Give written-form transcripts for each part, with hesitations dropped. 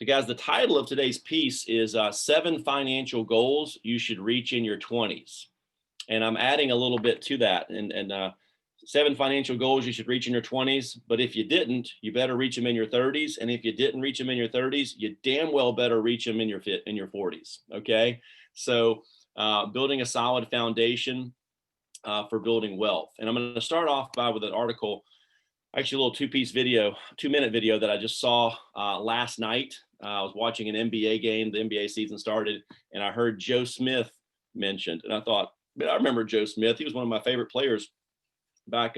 So guys, the title of today's piece is 7 Financial Goals You Should Reach in Your 20s. And I'm adding a little bit to that. And 7 financial goals you should reach in your 20s. But if you didn't, you better reach them in your 30s. And if you didn't reach them in your 30s, you damn well better reach them in your 40s. Okay. So building a solid foundation for building wealth. And I'm going to start off with an article, actually a little 2-minute video that I just saw last night. I was watching an NBA game. The NBA season started, and I heard Joe Smith mentioned. And I thought, man, I remember Joe Smith. He was one of my favorite players back,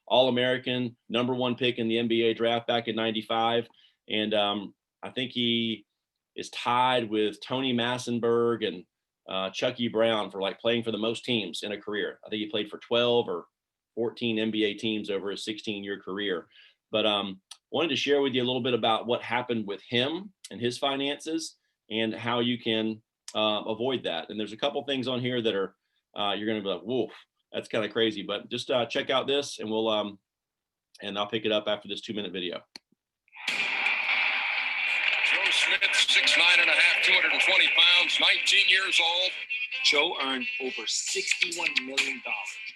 All-American, #1 pick in the NBA draft back in '95. And I think he is tied with Tony Massenberg and Chucky Brown for like playing for the most teams in a career. I think he played for 12 or 14 NBA teams over his 16-year career. But wanted to share with you a little bit about what happened with him and his finances and how you can avoid that. And there's a couple things on here that are you're going to be like, whoa, that's kind of crazy. But just check out this, and I'll pick it up after this 2-minute video. Joe Smith, 6'9.5", 220 pounds, 19 years old. Joe earned over $61 million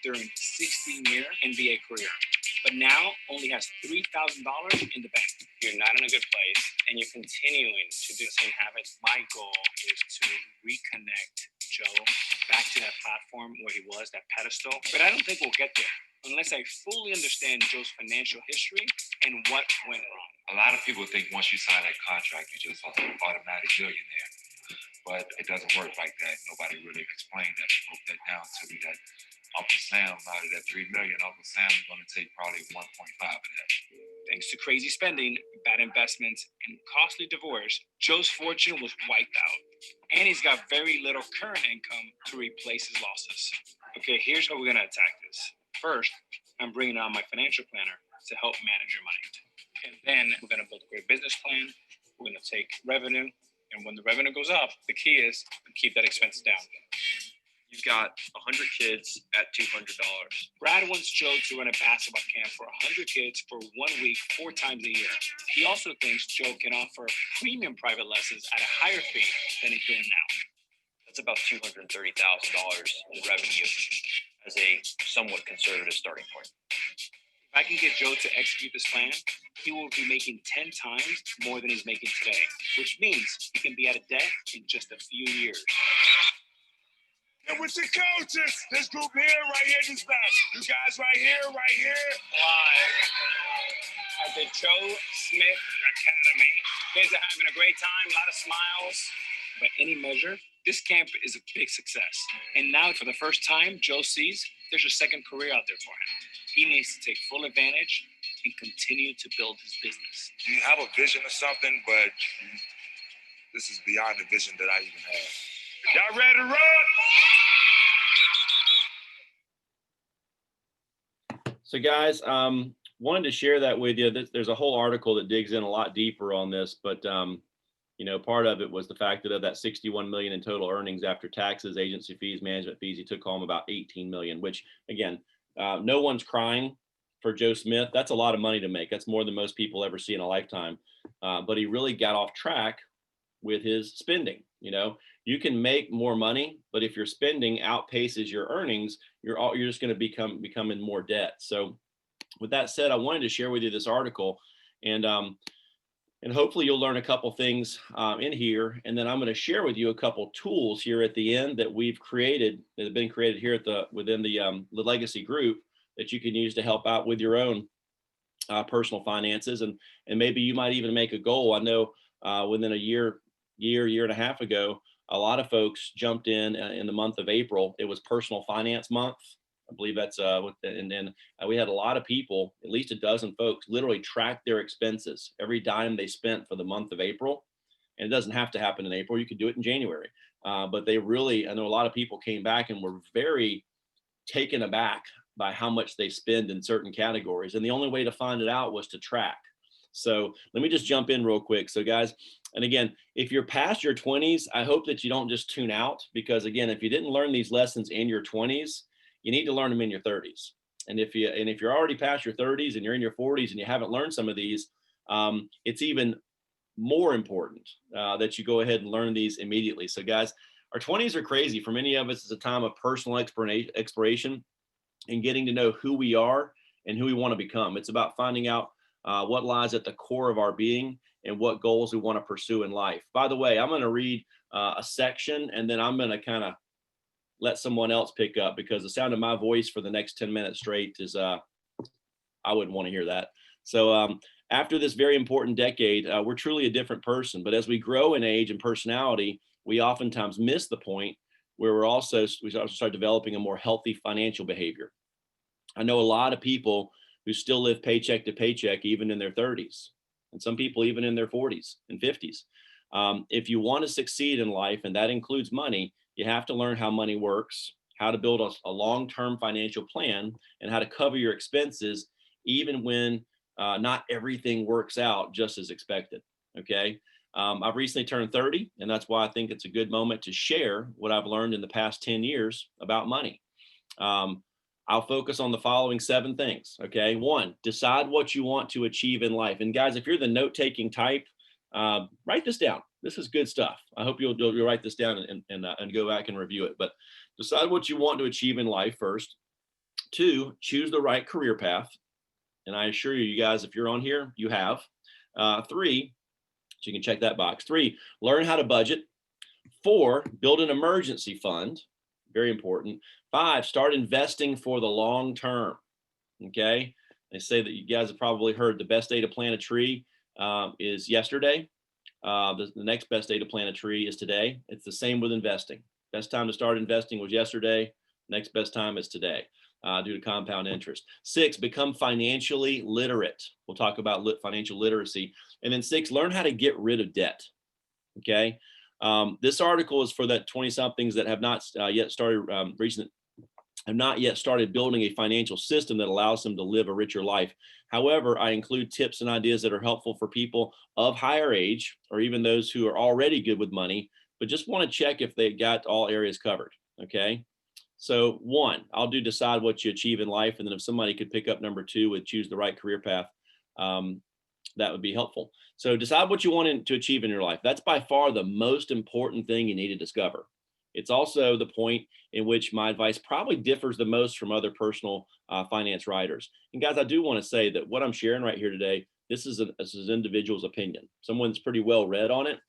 during his 16-year NBA career, but now only has $3,000 in the bank. You're not in a good place, and you're continuing to do the same habits. My goal is to reconnect Joe back to that platform where he was, that pedestal. But I don't think we'll get there unless I fully understand Joe's financial history and what went wrong. A lot of people think once you sign that contract, you just are an automatic millionaire. But it doesn't work like that. Nobody really explained that, broke that down to me, that Uncle Sam, out of that $3 million, Uncle Sam is going to take probably 1.5 of that. Thanks to crazy spending, bad investments, and costly divorce, Joe's fortune was wiped out. And he's got very little current income to replace his losses. Okay, here's how we're going to attack this. First, I'm bringing on my financial planner to help manage your money. And then we're going to build a great business plan. We're going to take revenue. And when the revenue goes up, the key is to keep that expense down. You've got 100 kids at $200. Brad wants Joe to run a basketball camp for 100 kids for 1 week, 4 times a year. He also thinks Joe can offer premium private lessons at a higher fee than he's doing now. That's about $230,000 in revenue as a somewhat conservative starting point. If I can get Joe to execute this plan, he will be making 10 times more than he's making today, which means he can be out of debt in just a few years. And with the coaches, this group here, right here, this back. You guys right here. Live at the Joe Smith Academy. Kids are having a great time, a lot of smiles. By any measure, this camp is a big success. And now, for the first time, Joe sees there's a second career out there for him. He needs to take full advantage and continue to build his business. You have a vision of something, but this is beyond the vision that I even have. Y'all ready to run? So guys, wanted to share that with you. There's a whole article that digs in a lot deeper on this, but part of it was the fact that of that 61 million in total earnings after taxes, agency fees, management fees, he took home about 18 million, which again, no one's crying for Joe Smith. That's a lot of money to make. That's more than most people ever see in a lifetime. But he really got off track with his spending. You can make more money, but if your spending outpaces your earnings, you're just going to become in more debt. So with that said, I wanted to share with you this article, and hopefully you'll learn a couple things in here. And then I'm going to share with you a couple tools here at the end that we've created, that have been created here within the Legacy group, that you can use to help out with your own personal finances. And maybe you might even make a goal. I know within a year and a half ago, a lot of folks jumped in the month of April. It was Personal Finance Month. I believe that's we had a lot of people, at least a dozen folks, literally track their expenses, every dime they spent for the month of April. And it doesn't have to happen in April. You could do it in January. But I know a lot of people came back and were very taken aback by how much they spend in certain categories. And the only way to find it out was to track. So let me just jump in real quick. So guys, and again, if you're past your 20s, I hope that you don't just tune out, because again, if you didn't learn these lessons in your 20s, you need to learn them in your 30s. And if you're already past your 30s and you're in your 40s and you haven't learned some of these, it's even more important that you go ahead and learn these immediately. So guys, our 20s are crazy. For many of us, it's a time of personal exploration and getting to know who we are and who we want to become. It's about finding out what lies at the core of our being and what goals we want to pursue in life. By the way, I'm going to read a section and then I'm going to kind of let someone else pick up, because the sound of my voice for the next 10 minutes straight is, I wouldn't want to hear that. So after this very important decade, we're truly a different person. But as we grow in age and personality, we oftentimes miss the point where we also start developing a more healthy financial behavior. I know a lot of people who still live paycheck to paycheck, even in their 30s, and some people even in their 40s and 50s. If you want to succeed in life, and that includes money, you have to learn how money works, how to build a long-term financial plan, and how to cover your expenses, even when not everything works out just as expected. Okay. I've recently turned 30, and that's why I think it's a good moment to share what I've learned in the past 10 years about money. I'll focus on the following 7 things. Okay. 1, decide what you want to achieve in life. And guys, if you're the note-taking type, write this down. This is good stuff. I hope you'll write this down and go back and review it. But decide what you want to achieve in life first. 2, choose the right career path. And I assure you guys, if you're on here, you have. 3, so you can check that box. 3, learn how to budget. 4, build an emergency fund. Very important. 5, start investing for the long term. Okay. They say that you guys have probably heard the best day to plant a tree is yesterday. The next best day to plant a tree is today. It's the same with investing. Best time to start investing was yesterday. Next best time is today, due to compound interest. 6, become financially literate. We'll talk about financial literacy. And then 6, learn how to get rid of debt. Okay. This article is for that 20-somethings that have not yet started have not yet started building a financial system that allows them to live a richer life. However, I include tips and ideas that are helpful for people of higher age, or even those who are already good with money, but just want to check if they got all areas covered. Okay. So 1, I'll do decide what you achieve in life. And then if somebody could pick up number 2 with choose the right career path, that would be helpful. So decide what you want to achieve in your life. That's by far the most important thing you need to discover. It's also the point in which my advice probably differs the most from other personal finance writers. And guys, I do want to say that what I'm sharing right here today, this is an individual's opinion. Someone's pretty well read on it,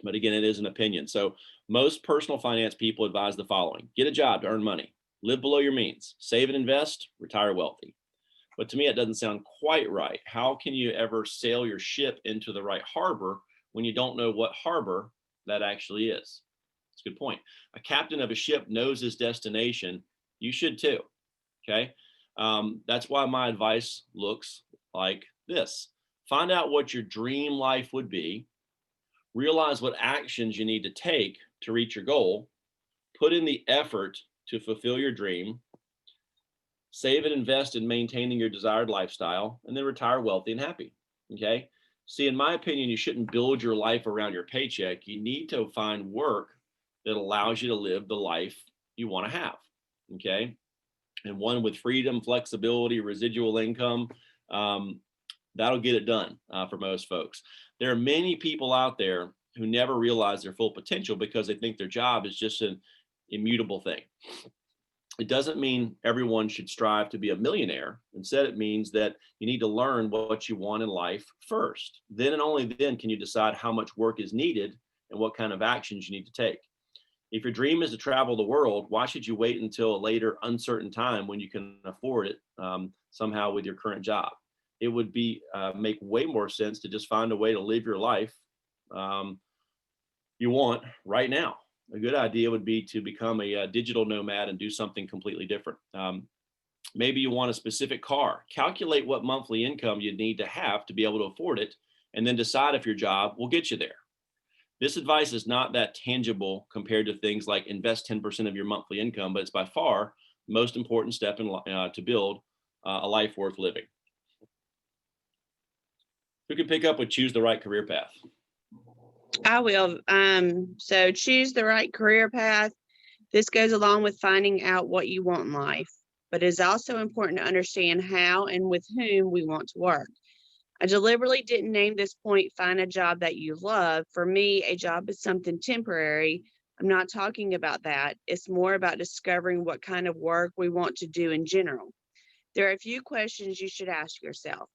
but again, it is an opinion. So most personal finance people advise the following: get a job to earn money, live below your means, save and invest, retire wealthy. But to me, it doesn't sound quite right. How can you ever sail your ship into the right harbor when you don't know what harbor that actually is? That's a good point. A captain of a ship knows his destination. You should too. Okay. That's why my advice looks like this. Find out what your dream life would be. Realize what actions you need to take to reach your goal. Put in the effort to fulfill your dream. Save and invest in maintaining your desired lifestyle, and then retire wealthy and happy. Okay. See, in my opinion, you shouldn't build your life around your paycheck. You need to find work that allows you to live the life you want to have. Okay. And one with freedom, flexibility, residual income, that'll get it done for most folks. There are many people out there who never realize their full potential because they think their job is just an immutable thing. It doesn't mean everyone should strive to be a millionaire. Instead, it means that you need to learn what you want in life first. Then and only then can you decide how much work is needed and what kind of actions you need to take. If your dream is to travel the world, why should you wait until a later uncertain time when you can afford it somehow with your current job? It would be make way more sense to just find a way to live your life you want right now. A good idea would be to become a digital nomad and do something completely different. Maybe you want a specific car. Calculate what monthly income you need to have to be able to afford it, and then decide if your job will get you there. This advice is not that tangible compared to things like invest 10% of your monthly income, but it's by far the most important step to build a life worth living. Who can pick up with choose the right career path? I will. So choose the right career path. This goes along with finding out what you want in life, but it is also important to understand how and with whom we want to work. I deliberately didn't name this point, find a job that you love. For me, a job is something temporary. I'm not talking about that. It's more about discovering what kind of work we want to do in general. There are a few questions you should ask yourself.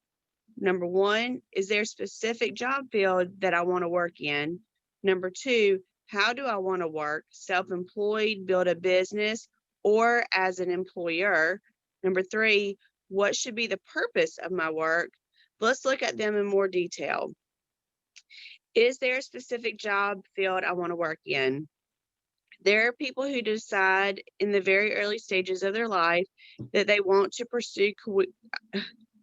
Number one, is there a specific job field that I want to work in? Number two, how do I want to work? Self-employed, build a business, or as an employer? Number three, what should be the purpose of my work? Let's look at them in more detail. Is there a specific job field I want to work in? There are people who decide in the very early stages of their life that they want to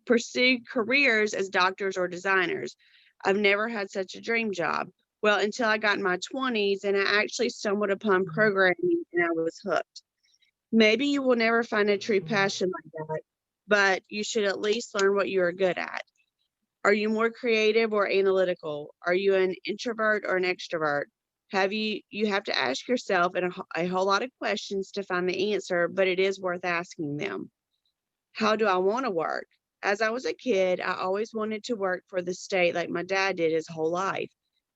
pursue careers as doctors or designers. I've never had such a dream job. Well, until I got in my 20s and I actually stumbled upon programming and I was hooked. Maybe you will never find a true passion like that, but you should at least learn what you are good at. Are you more creative or analytical? Are you an introvert or an extrovert? You have to ask yourself a whole lot of questions to find the answer, but it is worth asking them. How do I want to work? As I was a kid, I always wanted to work for the state like my dad did his whole life.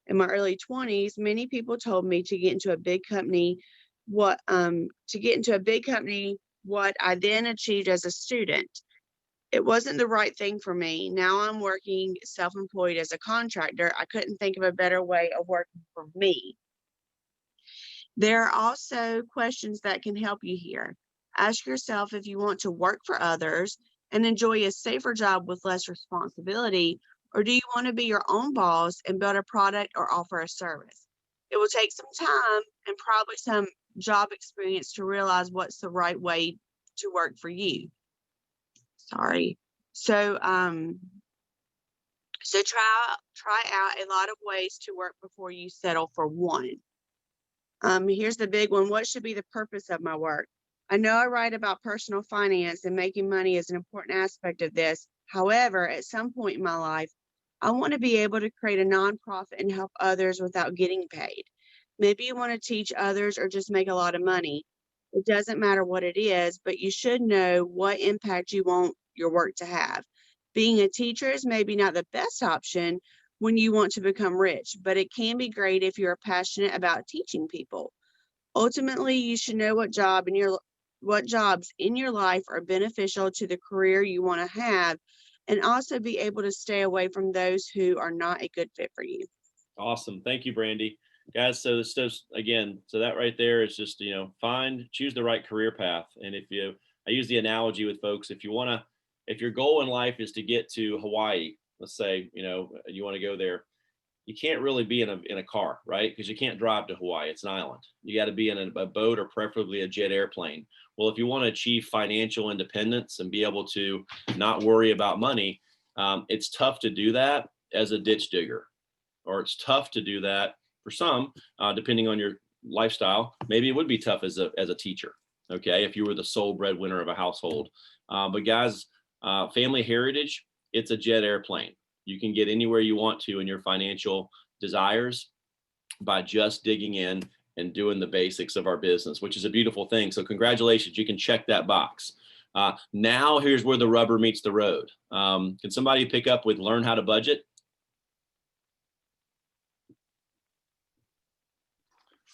In my early 20s, many people told me to get into a big company, what I then achieved as a student. It wasn't the right thing for me. Now I'm working self-employed as a contractor. I couldn't think of a better way of working for me. There are also questions that can help you here. Ask yourself if you want to work for others and enjoy a safer job with less responsibility, or do you want to be your own boss and build a product or offer a service? It will take some time and probably some job experience to realize what's the right way to work for you. Sorry. So try out a lot of ways to work before you settle for one. Here's the big one. What should be the purpose of my work? I know I write about personal finance and making money is an important aspect of this. However, at some point in my life, I want to be able to create a nonprofit and help others without getting paid. Maybe you want to teach others or just make a lot of money. It doesn't matter what it is, but you should know what impact you want your work to have. Being a teacher is maybe not the best option when you want to become rich, but it can be great if you're passionate about teaching people. Ultimately, you should know what jobs in your life are beneficial to the career you want to have, and also be able to stay away from those who are not a good fit for you. Awesome. Thank you, Brandy. Guys, so this stuff again, so that right there is just, choose the right career path. And I use the analogy with folks, if your goal in life is to get to Hawaii, let's say, you want to go there, you can't really be in a car, right? Because you can't drive to Hawaii. It's an island. You got to be in a boat or preferably a jet airplane. Well, if you want to achieve financial independence and be able to not worry about money, it's tough to do that as a ditch digger, or it's tough to do that for some, depending on your lifestyle. Maybe it would be tough as a teacher, okay, if you were the sole breadwinner of a household. But guys, family heritage, it's a jet airplane. You can get anywhere you want to in your financial desires by just digging in and doing the basics of our business, which is a beautiful thing. So congratulations, you can check that box. Now here's where the rubber meets the road. Can somebody pick up with learn how to budget?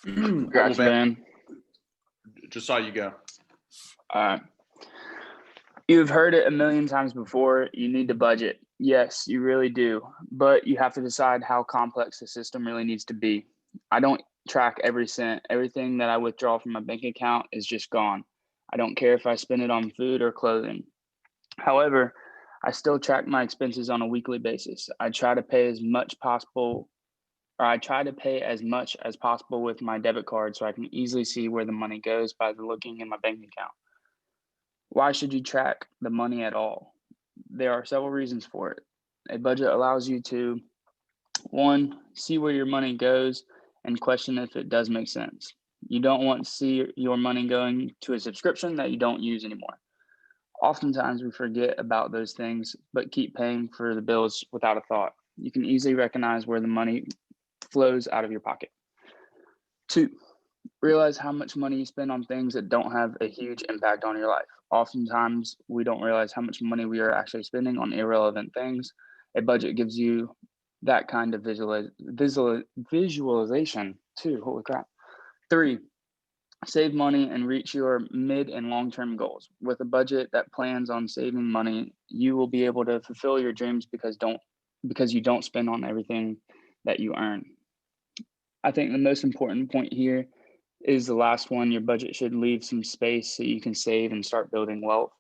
Congrats, man. Just saw you go. You've heard it a million times before. You need to budget. Yes, you really do. But you have to decide how complex the system really needs to be. I don't track every cent. Everything that I withdraw from my bank account is just gone. I don't care if I spend it on food or clothing. However, I still track my expenses on a weekly basis. I try to pay as much as possible with my debit card so I can easily see where the money goes by looking in my bank account. Why should you track the money at all? There are several reasons for it. A budget allows you to, one, see where your money goes and question if it does make sense. You don't want to see your money going to a subscription that you don't use anymore. Oftentimes we forget about those things, but keep paying for the bills without a thought. You can easily recognize where the money flows out of your pocket. Two, realize how much money you spend on things that don't have a huge impact on your life. Oftentimes, we don't realize how much money we are actually spending on irrelevant things A budget gives you that kind of visualization too. Holy crap. 3, save money and reach your mid and long-term goals. With a budget that plans on saving money, you will be able to fulfill your dreams because you don't spend on everything that you earn. I think the most important point here is the last one. Your budget should leave some space so you can save and start building wealth.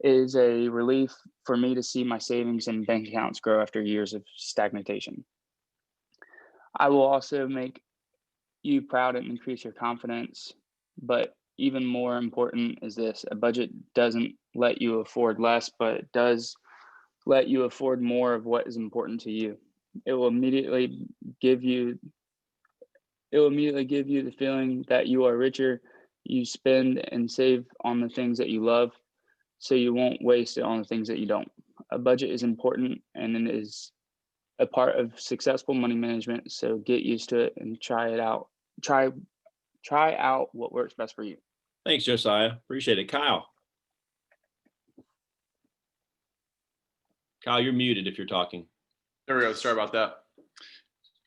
It is a relief for me to see my savings and bank accounts grow after years of stagnation. I will also make you proud and increase your confidence. But even more important is this: a budget doesn't let you afford less, but it does let you afford more of what is important to you. It will immediately give you the feeling that you are richer. You spend and save on the things that you love, so you won't waste it on the things that you don't. A budget is important and it is a part of successful money management. So get used to it and try it out. Try out what works best for you. Thanks, Josiah. Appreciate it. Kyle. Kyle, you're muted if you're talking. There we go. Sorry about that.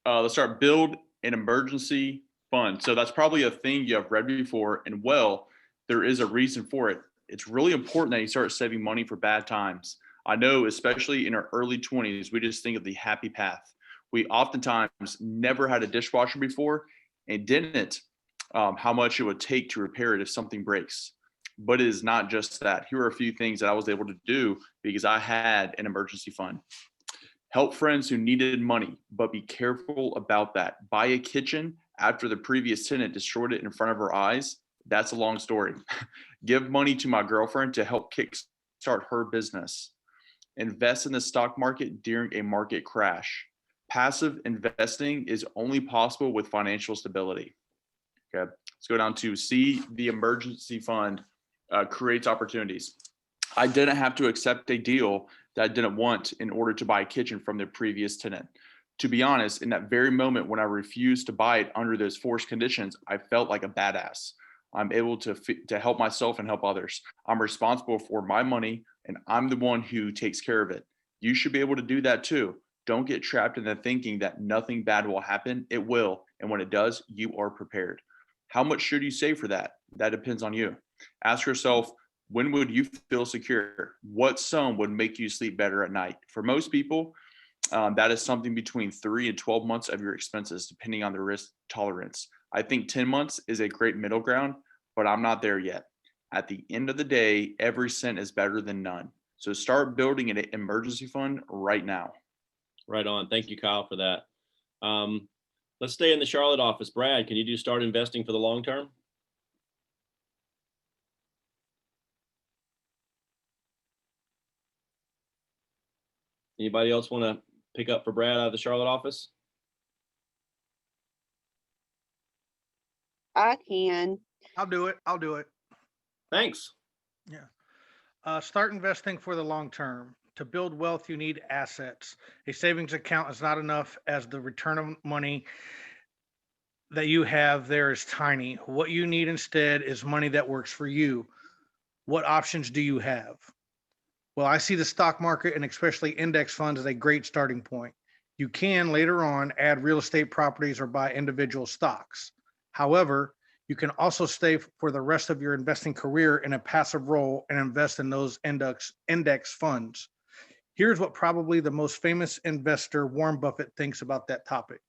Let's start. Build an emergency fund. So that's probably a thing you have read before, and well, there is a reason for it. It's really important that you start saving money for bad times. I know, especially in our early 20s, we just think of the happy path. We oftentimes never had a dishwasher before and didn't how much it would take to repair it if something breaks. But it is not just that. Here are a few things that I was able to do because I had an emergency fund. Help friends who needed money, but be careful about that. Buy a kitchen after the previous tenant destroyed it in front of her eyes. That's a long story. Give money to my girlfriend to help kickstart her business. Invest in the stock market during a market crash. Passive investing is only possible with financial stability. Okay, let's go down to C. The emergency fund creates opportunities. I didn't have to accept a deal that I didn't want in order to buy a kitchen from the previous tenant. To be honest, in that very moment when I refused to buy it under those forced conditions, I felt like a badass. I'm able to help myself and help others. I'm responsible for my money and I'm the one who takes care of it. You should be able to do that too. Don't get trapped in the thinking that nothing bad will happen. It will. And when it does, you are prepared. How much should you save for that? That depends on you. Ask yourself, when would you feel secure? What sum would make you sleep better at night? For most people, that is something between 3 and 12 months of your expenses, depending on the risk tolerance. I think 10 months is a great middle ground, but I'm not there yet. At the end of the day, every cent is better than none. So start building an emergency fund right now. Right on. Thank you, Kyle, for that. Let's stay in the Charlotte office. Brad, can you do start investing for the long term? Anybody else want to pick up for Brad out of the Charlotte office? I can. I'll do it. Thanks. Yeah. Start investing for the long term. To build wealth, you need assets. A savings account is not enough, as the return of money that you have there is tiny. What you need instead is money that works for you. What options do you have? Well, I see the stock market and especially index funds as a great starting point. You can later on add real estate properties or buy individual stocks. However, you can also stay for the rest of your investing career in a passive role and invest in those index funds. Here's what probably the most famous investor, Warren Buffett, thinks about that topic.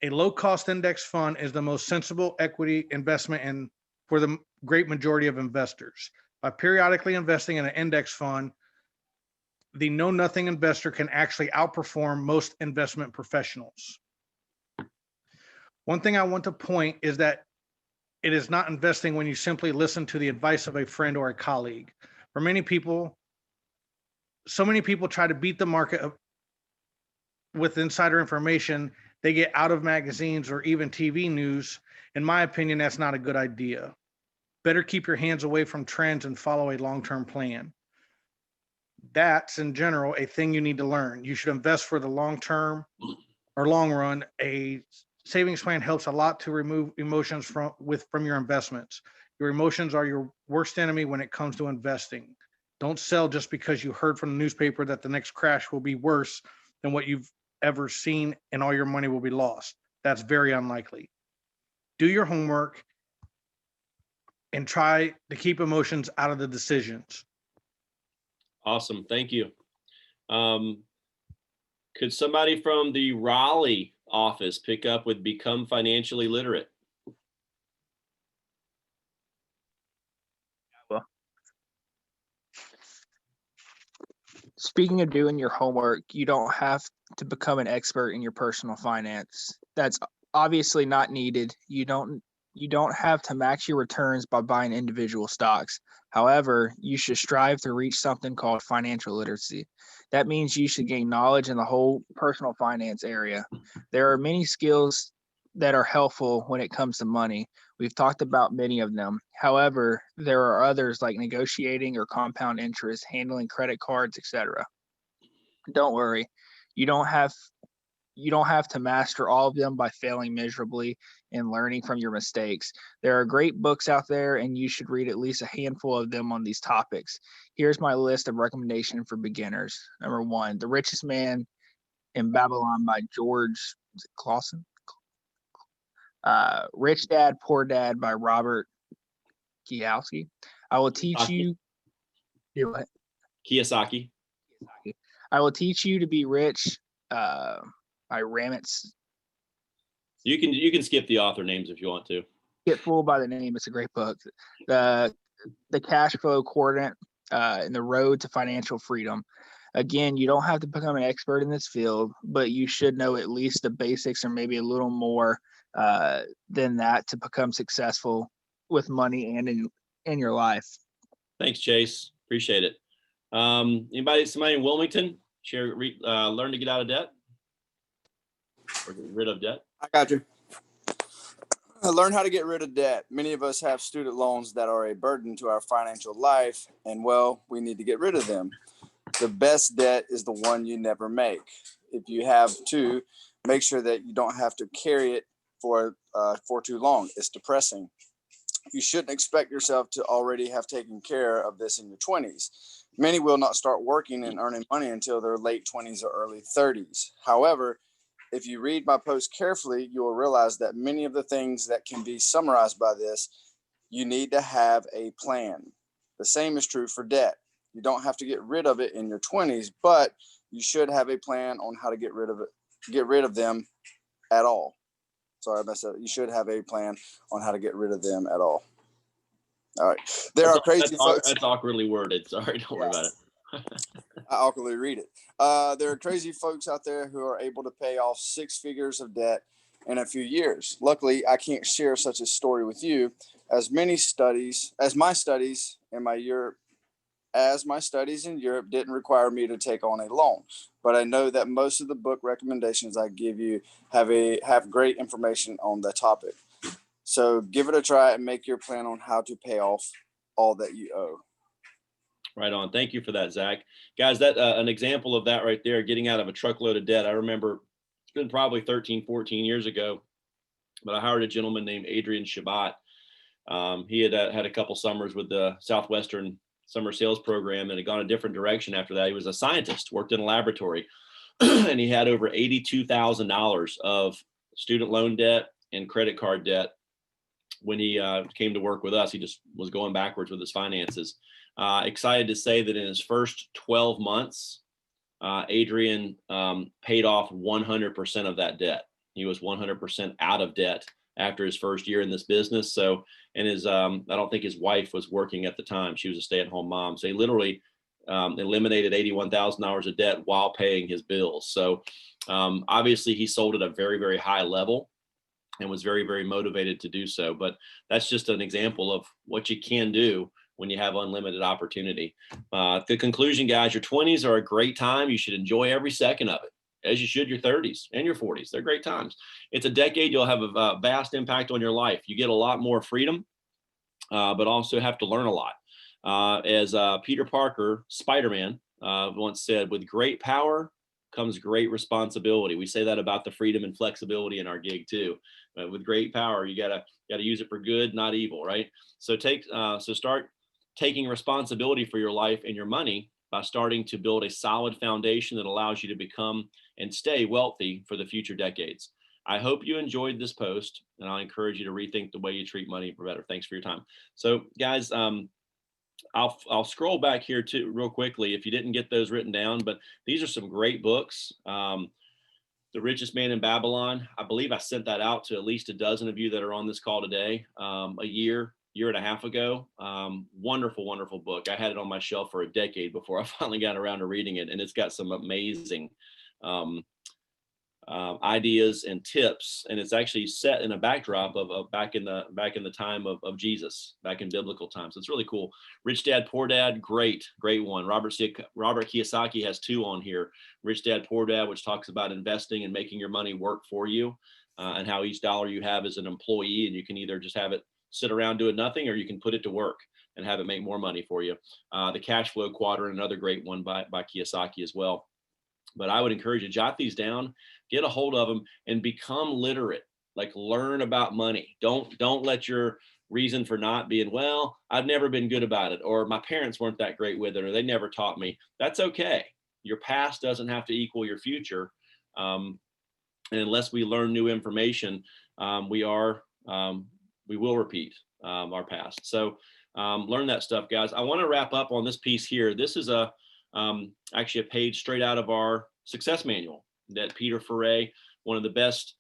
A low-cost index fund is the most sensible equity investment for the great majority of investors. By periodically investing in an index fund, the know-nothing investor can actually outperform most investment professionals. One thing I want to point is that it is not investing when you simply listen to the advice of a friend or a colleague. For many people, so many people try to beat the market with insider information they get out of magazines or even TV news. In my opinion, that's not a good idea. Better keep your hands away from trends and follow a long-term plan. That's, in general, a thing you need to learn. You should invest for the long term or long run. A savings plan helps a lot to remove emotions from your investments. Your emotions are your worst enemy when it comes to investing. Don't sell just because you heard from the newspaper that the next crash will be worse than what you've ever seen and all your money will be lost. That's very unlikely. Do your homework and try to keep emotions out of the decisions. Awesome. Thank you. Could somebody from the Raleigh office pick up with become financially literate? Speaking of doing your homework, you don't have to become an expert in your personal finance. That's obviously not needed. You don't have to max your returns by buying individual stocks. However, you should strive to reach something called financial literacy. That means you should gain knowledge in the whole personal finance area. There are many skills that are helpful when it comes to money. We've talked about many of them. However, there are others like negotiating or compound interest, handling credit cards, etc. Don't worry. You don't have to master all of them by failing miserably and learning from your mistakes. There are great books out there, and you should read at least a handful of them on these topics. Here's my list of recommendations for beginners. Number 1, The Richest Man in Babylon by George Clausen. Rich Dad, Poor Dad by Robert Kiyosaki. I will teach you. What? Kiyosaki. I will teach you to be rich. By Ramits. You can skip the author names if you want to. Get fooled by the name. It's a great book. The Cash Flow Quadrant and The Road to Financial Freedom. Again, you don't have to become an expert in this field, but you should know at least the basics or maybe a little more than that to become successful with money and in your life. Thanks, Chase. Appreciate it. Somebody in Wilmington learn to get out of debt or get rid of debt? I got you. Learn how to get rid of debt. Many of us have student loans that are a burden to our financial life, and well, we need to get rid of them. The best debt is the one you never make. If you have to, make sure that you don't have to carry it for too long. It's depressing. You shouldn't expect yourself to already have taken care of this in your 20s. Many will not start working and earning money until their late 20s or early 30s. However, if you read my post carefully, you will realize that many of the things that can be summarized by this, you need to have a plan. The same is true for debt. You don't have to get rid of it in your 20s, but you should have a plan on how to get rid of them at all. Sorry, I messed up. You should have a plan on how to get rid of them at all. All right. That's awkwardly worded. Sorry, don't worry about it. I awkwardly read it. There are crazy folks out there who are able to pay off 6 figures of debt in a few years. Luckily, I can't share such a story with you, as my studies in Europe didn't require me to take on a loan. But I know that most of the book recommendations I give you have great information on the topic. So give it a try and make your plan on how to pay off all that you owe. Right on. Thank you for that, Zach. Guys, that an example of that right there, getting out of a truckload of debt. I remember it's been probably 13, 14 years ago, but I hired a gentleman named Adrian Shabbat. He had had a couple summers with the Southwestern Summer Sales Program and had gone a different direction after that. He was a scientist, worked in a laboratory, and he had over $82,000 of student loan debt and credit card debt. When he came to work with us, he just was going backwards with his finances. Excited to say that in his first 12 months, Adrian paid off 100% of that debt. He was 100% out of debt after his first year in this business. So, and I don't think his wife was working at the time. She was a stay-at-home mom. So he literally eliminated $81,000 of debt while paying his bills. So obviously he sold at a very, very high level and was very, very motivated to do so. But that's just an example of what you can do when you have unlimited opportunity. The conclusion, guys, your 20s are a great time. You should enjoy every second of it, as you should your 30s and your 40s. They're great times. It's a decade. You'll have a vast impact on your life. You get a lot more freedom, but also have to learn a lot. As Peter Parker, Spider-Man, once said, with great power comes great responsibility. We say that about the freedom and flexibility in our gig too. With great power, you gotta use it for good, not evil, right? So start taking responsibility for your life and your money by starting to build a solid foundation that allows you to become and stay wealthy for the future decades. I hope you enjoyed this post, and I encourage you to rethink the way you treat money for better. Thanks for your time. So, guys, I'll scroll back here too real quickly if you didn't get those written down, but these are some great books. The Richest Man in Babylon. I believe I sent that out to at least a dozen of you that are on this call today, a year and a half ago. Wonderful, wonderful book. I had it on my shelf for a decade before I finally got around to reading it, and it's got some amazing ideas and tips, and it's actually set in a backdrop of back in the time of Jesus, back in biblical times. So it's really cool. Rich Dad Poor Dad, great one. Robert Kiyosaki has 2 on here. Rich Dad Poor Dad, which talks about investing and making your money work for you, and how each dollar you have is an employee, and you can either just have it sit around doing nothing, or you can put it to work and have it make more money for you. The Cash Flow Quadrant, another great one by Kiyosaki as well. But I would encourage you to jot these down, get a hold of them, and become literate. Like, learn about money. Don't let your reason for not being, well, I've never been good about it, or my parents weren't that great with it, or they never taught me. That's okay. Your past doesn't have to equal your future. And unless we learn new information, we will repeat our past. So learn that stuff, guys. I want to wrap up on this piece here. This is actually a page straight out of our success manual that Peter Ferret, one of the best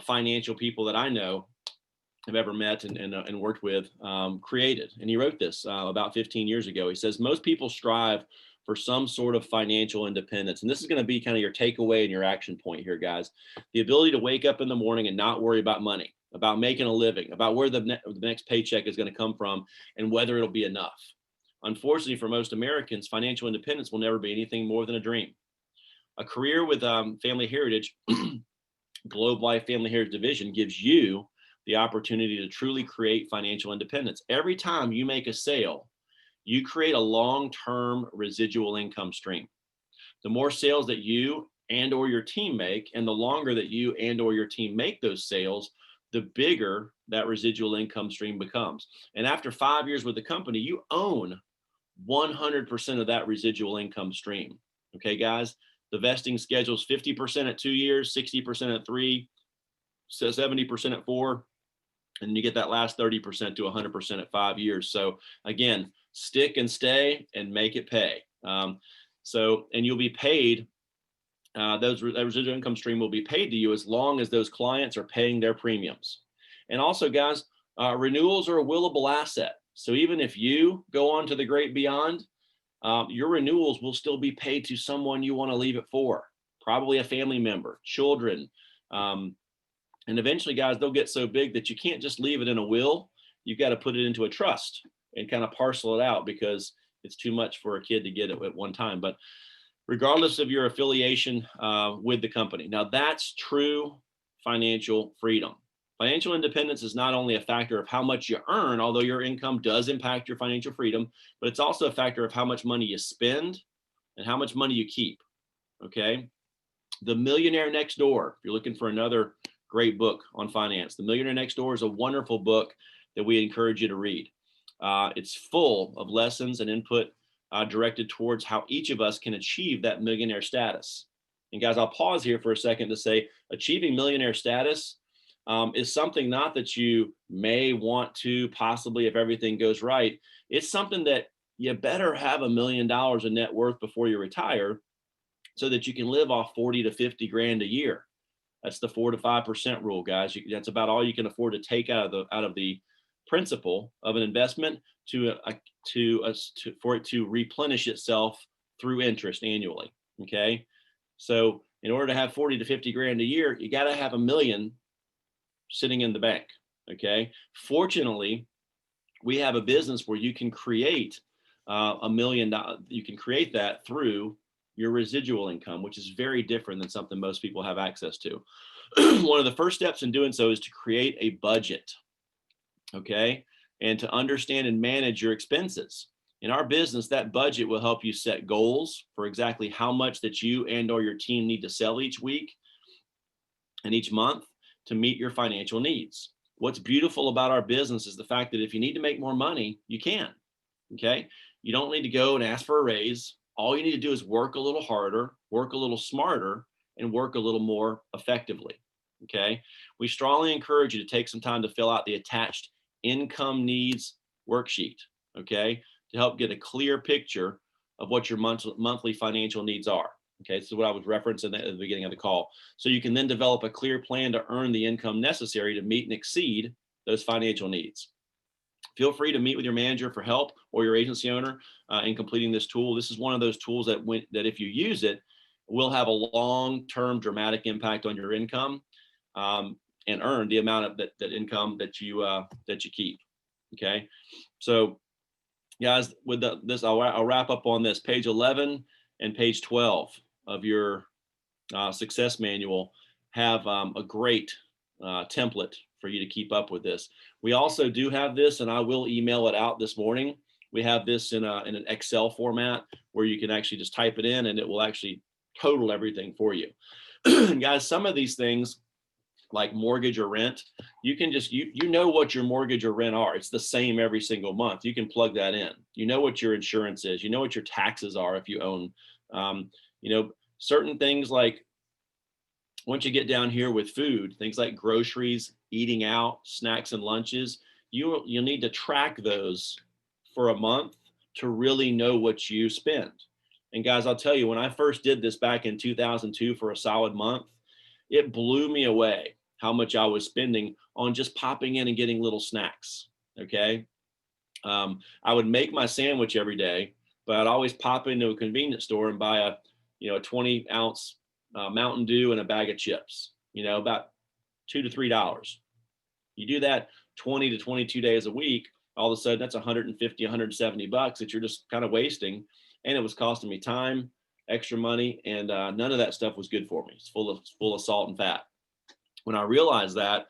financial people that I know, have ever met and worked with, created. And he wrote this about 15 years ago. He says, most people strive for some sort of financial independence. And this is going to be kind of your takeaway and your action point here, guys. The ability to wake up in the morning and not worry about money, about making a living, about where the next paycheck is going to come from, and whether it'll be enough. Unfortunately, for most Americans, financial independence will never be anything more than a dream. A career with Family Heritage, Globe Life Family Heritage Division, gives you the opportunity to truly create financial independence. Every time you make a sale, you create a long-term residual income stream. The more sales that you and or your team make, and the longer that you and or your team make those sales, the bigger that residual income stream becomes. And after 5 years with the company, you own 100% of that residual income stream. Okay, guys, the vesting schedule is 50% at 2 years, 60% at 3, so 70% at 4, and you get that last 30% to 100% at 5 years. So again, stick and stay and make it pay. And you'll be paid. That residual income stream will be paid to you as long as those clients are paying their premiums. And also, guys, renewals are a willable asset. So even if you go on to the great beyond, your renewals will still be paid to someone you want to leave it for, probably a family member, children. And eventually, guys, they'll get so big that you can't just leave it in a will. You've got to put it into a trust and kind of parcel it out, because it's too much for a kid to get it at one time. But regardless of your affiliation with the company, now that's true financial freedom. Financial independence is not only a factor of how much you earn, although your income does impact your financial freedom, but it's also a factor of how much money you spend and how much money you keep. Okay. The Millionaire Next Door, if you're looking for another great book on finance, The Millionaire Next Door is a wonderful book that we encourage you to read. It's full of lessons and input directed towards how each of us can achieve that millionaire status. And guys, I'll pause here for a second to say, achieving millionaire status is something not that you may want to possibly, if everything goes right. It's something that you better have $1 million in net worth before you retire, so that you can live off 40 to 50 grand a year. That's the 4 to 5% rule, guys. That's about all you can afford to take out of the principal of an investment for it to replenish itself through interest annually. Okay, so in order to have 40 to 50 grand a year, you got to have $1 million sitting in the bank. Okay, fortunately, we have a business where you can create $1 million. You can create that through your residual income, which is very different than something most people have access to. One of the first steps in doing so is to create a budget, okay, and to understand and manage your expenses. In our business, that budget will help you set goals for exactly how much that you and or your team need to sell each week and each month to meet your financial needs. What's beautiful about our business is the fact that if you need to make more money, you can. Okay. You don't need to go and ask for a raise. All you need to do is work a little harder, work a little smarter, and work a little more effectively. Okay. We strongly encourage you to take some time to fill out the attached income needs worksheet. Okay. To help get a clear picture of what your monthly financial needs are. Okay. So what I was referencing at the beginning of the call. So you can then develop a clear plan to earn the income necessary to meet and exceed those financial needs. Feel free to meet with your manager for help or your agency owner in completing this tool. This is one of those tools that if you use it, will have a long-term dramatic impact on your income and earn the amount of that income that you keep. Okay, so guys, with this, I'll wrap up on this. Page 11 and page 12 of your success manual have a great template for you to keep up with this. We also do have this, and I will email it out this morning. We have this in an Excel format where you can actually just type it in and it will actually total everything for you. Guys, some of these things like mortgage or rent, you can just, you know what your mortgage or rent are. It's the same every single month. You can plug that in. You know what your insurance is. You know what your taxes are if you own, certain things like once you get down here with food, things like groceries, eating out, snacks and lunches, you'll need to track those for a month to really know what you spend. And guys, I'll tell you, when I first did this back in 2002 for a solid month, it blew me away how much I was spending on just popping in and getting little snacks. Okay. I would make my sandwich every day, but I'd always pop into a convenience store and buy a 20-ounce Mountain Dew and a bag of chips, about $2 to $3. You do that 20 to 22 days a week, all of a sudden that's 150, 170 bucks that you're just kind of wasting. And it was costing me time, extra money, and none of that stuff was good for me. It's full of salt and fat. When I realized that,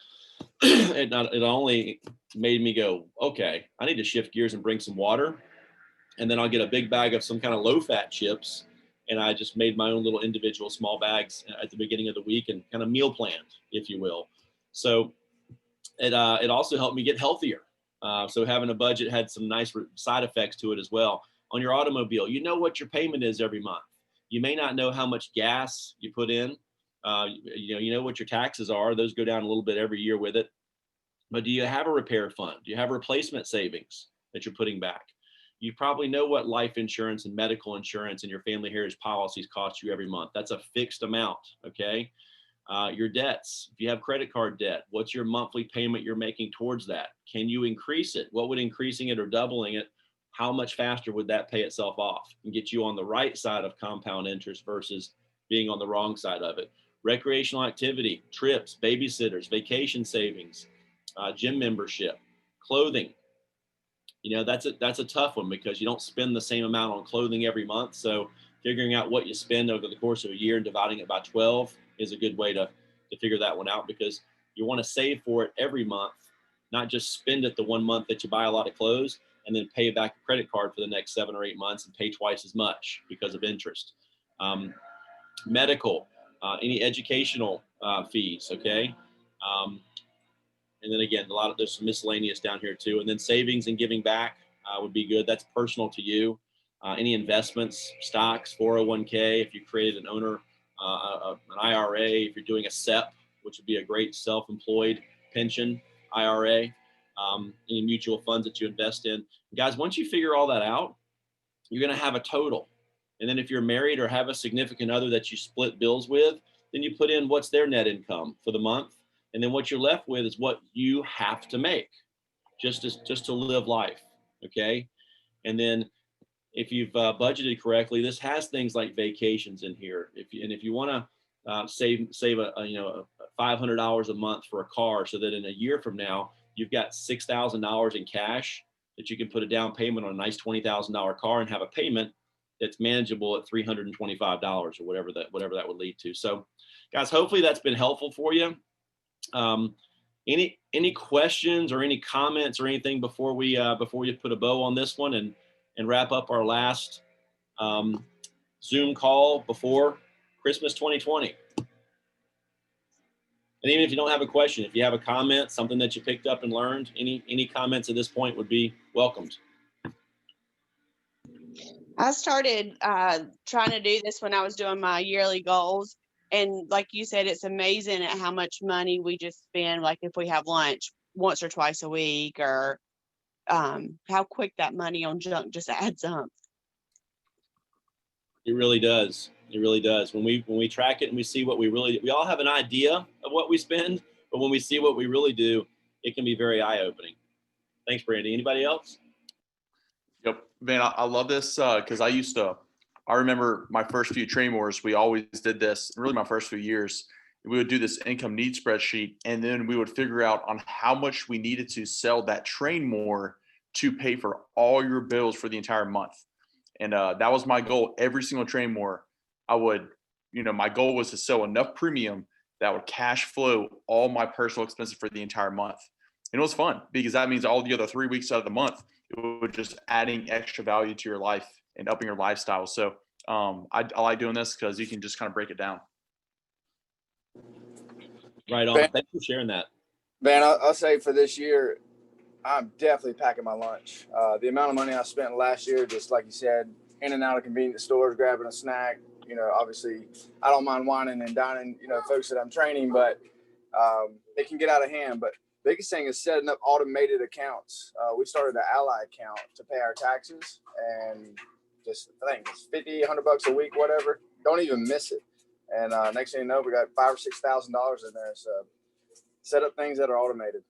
it only made me go, okay, I need to shift gears and bring some water. And then I'll get a big bag of some kind of low fat chips. And I just made my own little individual small bags at the beginning of the week and kind of meal planned, if you will. So it also helped me get healthier. So having a budget had some nice side effects to it as well. On your automobile, you know what your payment is every month. You may not know how much gas you put in. You know what your taxes are. Those go down a little bit every year with it. But do you have a repair fund? Do you have replacement savings that you're putting back? You probably know what life insurance and medical insurance and your family heritage policies cost you every month. That's a fixed amount, okay? Your debts, if you have credit card debt, what's your monthly payment you're making towards that? Can you increase it? What would increasing it or doubling it, how much faster would that pay itself off and get you on the right side of compound interest versus being on the wrong side of it? Recreational activity, trips, babysitters, vacation savings, gym membership, clothing. That's a tough one because you don't spend the same amount on clothing every month. So figuring out what you spend over the course of a year and dividing it by 12 is a good way to figure that one out, because you want to save for it every month, not just spend it the 1 month that you buy a lot of clothes and then pay back a credit card for the next 7 or 8 months and pay twice as much because of interest. Medical, any educational fees, okay? And then again, there's some miscellaneous down here too. And then savings and giving back would be good. That's personal to you. Any investments, stocks, 401k, if you created an owner, an IRA, if you're doing a SEP, which would be a great self-employed pension IRA, any mutual funds that you invest in. Guys, once you figure all that out, you're going to have a total. And then if you're married or have a significant other that you split bills with, then you put in what's their net income for the month. And then what you're left with is what you have to make just to live life. Okay. And then if you've budgeted correctly, this has things like vacations in here. If you want to save $500 a month for a car, so that in a year from now, you've got $6,000 in cash that you can put a down payment on a nice $20,000 car and have a payment that's manageable at $325 or whatever that would lead to. So guys, hopefully that's been helpful for you. Any questions or any comments or anything before we put a bow on this one and wrap up our last Zoom call before Christmas 2020? And even if you don't have a question, if you have a comment, something that you picked up and learned, any comments at this point would be welcomed. I started trying to do this when I was doing my yearly goals. And like you said, it's amazing at how much money we just spend, like if we have lunch once or twice a week, or how quick that money on junk just adds up. It really does. It really does. When we track it and we see what we all have an idea of what we spend, but when we see what we really do, it can be very eye-opening. Thanks, Brandy. Anybody else? Yep, man, I love this because I remember my first few training wars, we always did this, really my first few years. We would do this income need spreadsheet, and then we would figure out on how much we needed to sell that train more to pay for all your bills for the entire month. And that was my goal. Every single train more, I would, my goal was to sell enough premium that would cash flow all my personal expenses for the entire month. And it was fun because that means all the other 3 weeks out of the month, it was just adding extra value to your life and upping your lifestyle. So I like doing this because you can just kind of break it down. Right on. Thanks for sharing that. Man, I'll say for this year, I'm definitely packing my lunch. The amount of money I spent last year, just like you said, in and out of convenience stores, grabbing a snack. Obviously, I don't mind whining and dining, folks that I'm training, but it can get out of hand. But biggest thing is setting up automated accounts. We started an Ally account to pay our taxes, and I think it's $50, $100 a week, whatever. Don't even miss it. And next thing you know, we got $5,000 or $6,000 in there. So set up things that are automated.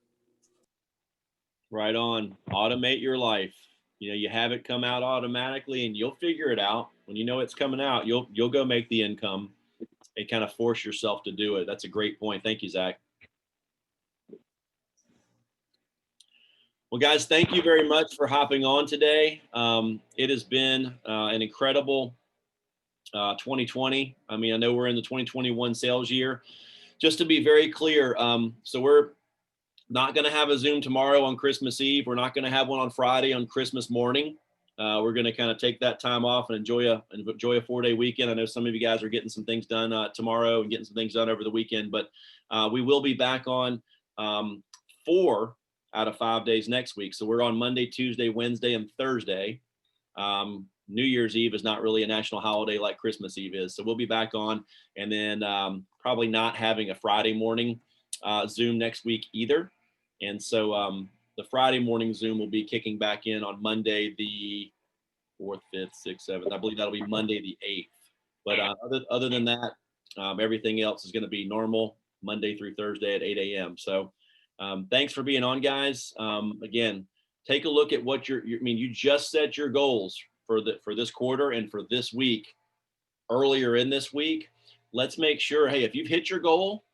Right on. Automate your life. You have it come out automatically, and you'll figure it out. When you know it's coming out, you'll go make the income and kind of force yourself to do it. That's a great point. Thank you, Zach. Well, guys, thank you very much for hopping on today. It has been an incredible 2020. I mean, I know we're in the 2021 sales year. Just to be very clear, so we're not going to have a Zoom tomorrow on Christmas Eve. We're not going to have one on Friday on Christmas morning. We're going to kind of take that time off and enjoy a 4-day weekend. I know some of you guys are getting some things done tomorrow and getting some things done over the weekend, but we will be back on 4 out of 5 days next week. So we're on Monday, Tuesday, Wednesday, and Thursday. New Year's Eve is not really a national holiday like Christmas Eve is. So we'll be back on, and then probably not having a Friday morning Zoom next week either. And so the Friday morning Zoom will be kicking back in on Monday, the 4th, 5th, 6th, 7th. I believe that'll be Monday, the 8th. But other than that, everything else is going to be normal Monday through Thursday at 8 a.m. So thanks for being on, guys. Again, take a look at what you just set your goals for this quarter and for this week earlier in this week. Let's make sure, hey, if you've hit your goal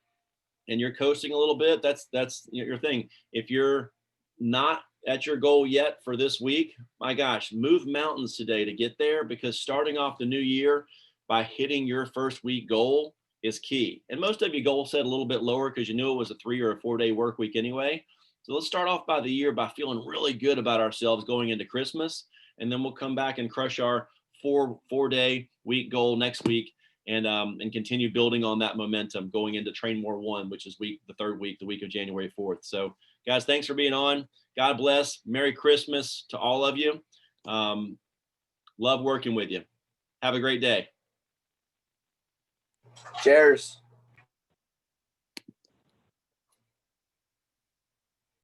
and you're coasting a little bit, that's your thing. If you're not at your goal yet for this week, my gosh, move mountains today to get there, because starting off the new year by hitting your first week goal is key. And most of you goal set a little bit lower because you knew it was a 3 or a 4 day work week anyway. So let's start off by the year by feeling really good about ourselves going into Christmas. And then we'll come back and crush our 4-day week goal next week, and continue building on that momentum going into Train More 1, which is the third week, the week of January 4th. So guys, thanks for being on. God bless. Merry Christmas to all of you. Love working with you. Have a great day. Cheers.